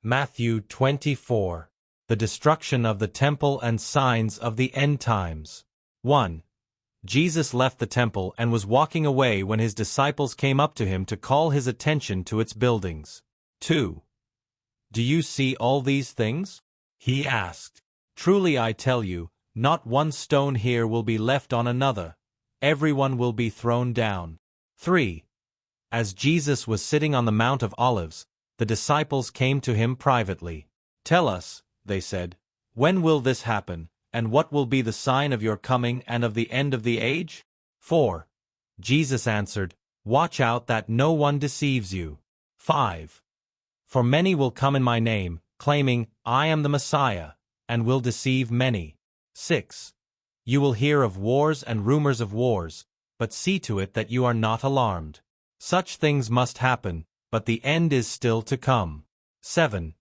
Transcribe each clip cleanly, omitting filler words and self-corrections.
Matthew 24. The destruction of the temple and signs of the end times. 1. Jesus left the temple and was walking away when his disciples came up to him to call his attention to its buildings. 2. Do you see all these things? He asked. Truly I tell you, not one stone here will be left on another. Everyone will be thrown down. 3. As Jesus was sitting on the Mount of Olives, the disciples came to him privately. Tell us, they said, when will this happen, and what will be the sign of your coming and of the end of the age? 4. Jesus answered, Watch out that no one deceives you. 5. For many will come in my name, claiming, I am the Messiah, and will deceive many. 6. You will hear of wars and rumors of wars, but see to it that you are not alarmed. Such things must happen, but the end is still to come. 7.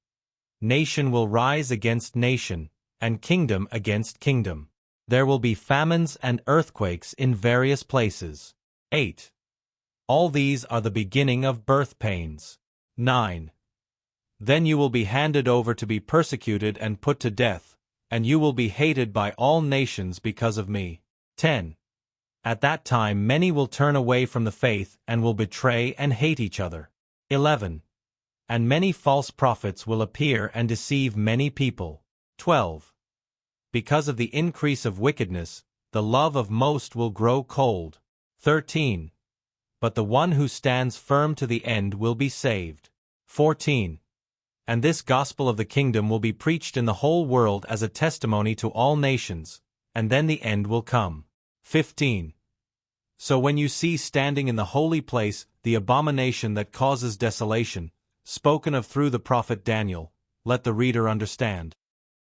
Nation will rise against nation, and kingdom against kingdom. There will be famines and earthquakes in various places. 8. All these are the beginning of birth pains. 9. Then you will be handed over to be persecuted and put to death, and you will be hated by all nations because of me. 10. At that time many will turn away from the faith and will betray and hate each other. 11. And many false prophets will appear and deceive many people. 12. Because of the increase of wickedness, the love of most will grow cold. 13. But the one who stands firm to the end will be saved. 14. And this gospel of the kingdom will be preached in the whole world as a testimony to all nations, and then the end will come. 15. So when you see standing in the holy place the abomination that causes desolation, spoken of through the prophet Daniel, let the reader understand.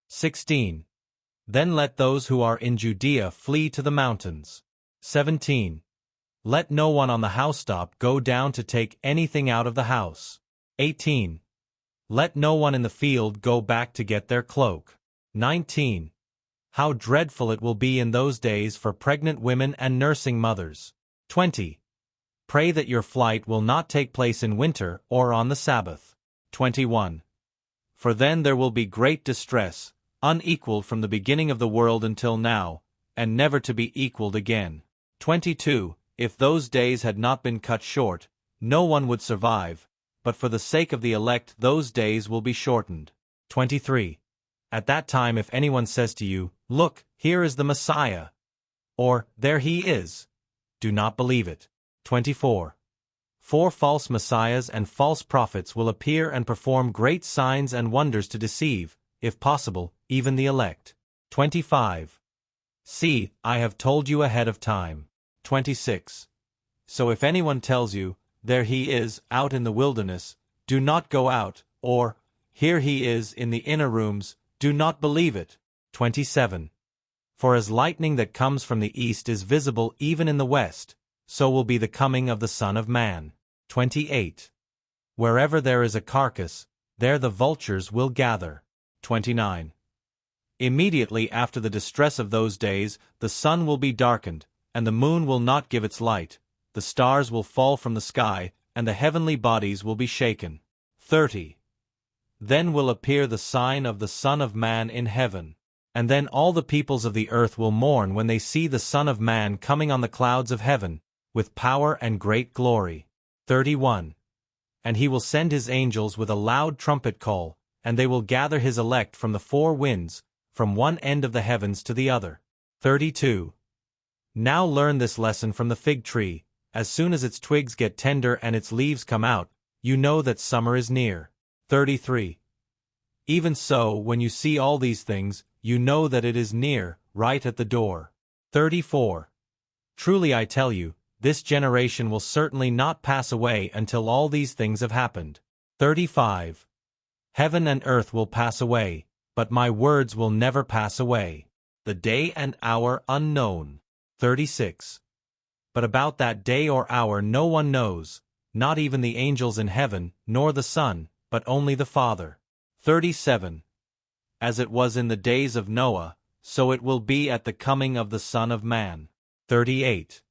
16. Then let those who are in Judea flee to the mountains. 17. Let no one on the housetop go down to take anything out of the house. 18. Let no one in the field go back to get their cloak. 19. How dreadful it will be in those days for pregnant women and nursing mothers. 20. Pray that your flight will not take place in winter or on the Sabbath. 21. For then there will be great distress, unequaled from the beginning of the world until now, and never to be equaled again. 22. If those days had not been cut short, no one would survive, but for the sake of the elect those days will be shortened. 23. At that time if anyone says to you, Look, here is the Messiah, or there he is, do not believe it. 24. For false messiahs and false prophets will appear and perform great signs and wonders to deceive, if possible, even the elect. 25. See, I have told you ahead of time. 26. So if anyone tells you, There he is, out in the wilderness, do not go out, or, Here he is in the inner rooms, do not believe it. 27. For as lightning that comes from the east is visible even in the west, so will be the coming of the Son of Man. 28. Wherever there is a carcass, there the vultures will gather. 29. Immediately after the distress of those days, the sun will be darkened, and the moon will not give its light, the stars will fall from the sky, and the heavenly bodies will be shaken. 30. Then will appear the sign of the Son of Man in heaven. And then all the peoples of the earth will mourn when they see the Son of Man coming on the clouds of heaven, with power and great glory. 31. And he will send his angels with a loud trumpet call, and they will gather his elect from the four winds, from one end of the heavens to the other. 32. Now learn this lesson from the fig tree. As soon as its twigs get tender and its leaves come out, you know that summer is near. 33. Even so, when you see all these things, you know that it is near, right at the door. 34. Truly I tell you, this generation will certainly not pass away until all these things have happened. 35. Heaven and earth will pass away, but my words will never pass away. The day and hour unknown. 36. But about that day or hour no one knows, not even the angels in heaven, nor the Son, but only the Father. 37. As it was in the days of Noah, so it will be at the coming of the Son of Man. 38.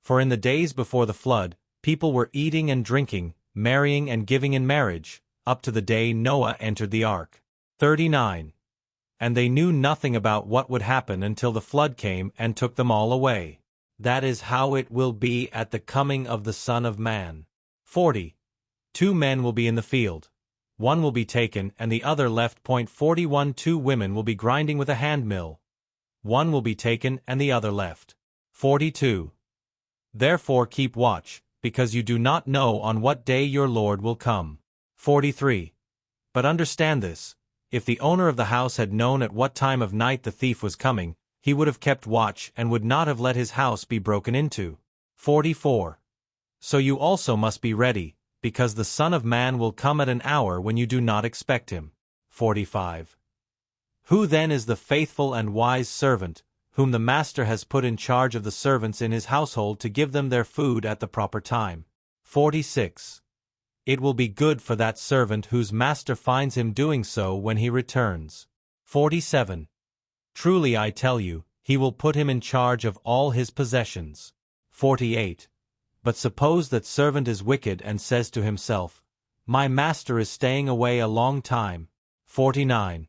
For in the days before the flood, people were eating and drinking, marrying and giving in marriage, up to the day Noah entered the ark. 39. And they knew nothing about what would happen until the flood came and took them all away. That is how it will be at the coming of the Son of Man. 40. 2 men will be in the field. One will be taken and the other left. 41. 2 women will be grinding with a hand mill. One will be taken and the other left. 42. Therefore keep watch, because you do not know on what day your Lord will come. 43. But understand this, if the owner of the house had known at what time of night the thief was coming, he would have kept watch and would not have let his house be broken into. 44. So you also must be ready, because the Son of Man will come at an hour when you do not expect him. 45. Who then is the faithful and wise servant, whom the master has put in charge of the servants in his household to give them their food at the proper time? 46. It will be good for that servant whose master finds him doing so when he returns. 47. Truly I tell you, he will put him in charge of all his possessions. 48. But suppose that servant is wicked and says to himself, My master is staying away a long time. 49.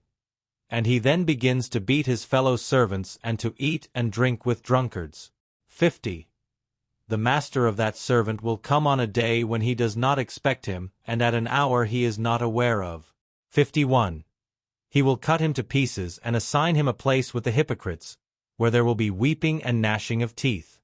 And he then begins to beat his fellow servants and to eat and drink with drunkards. 50. The master of that servant will come on a day when he does not expect him, and at an hour he is not aware of. 51. He will cut him to pieces and assign him a place with the hypocrites, where there will be weeping and gnashing of teeth.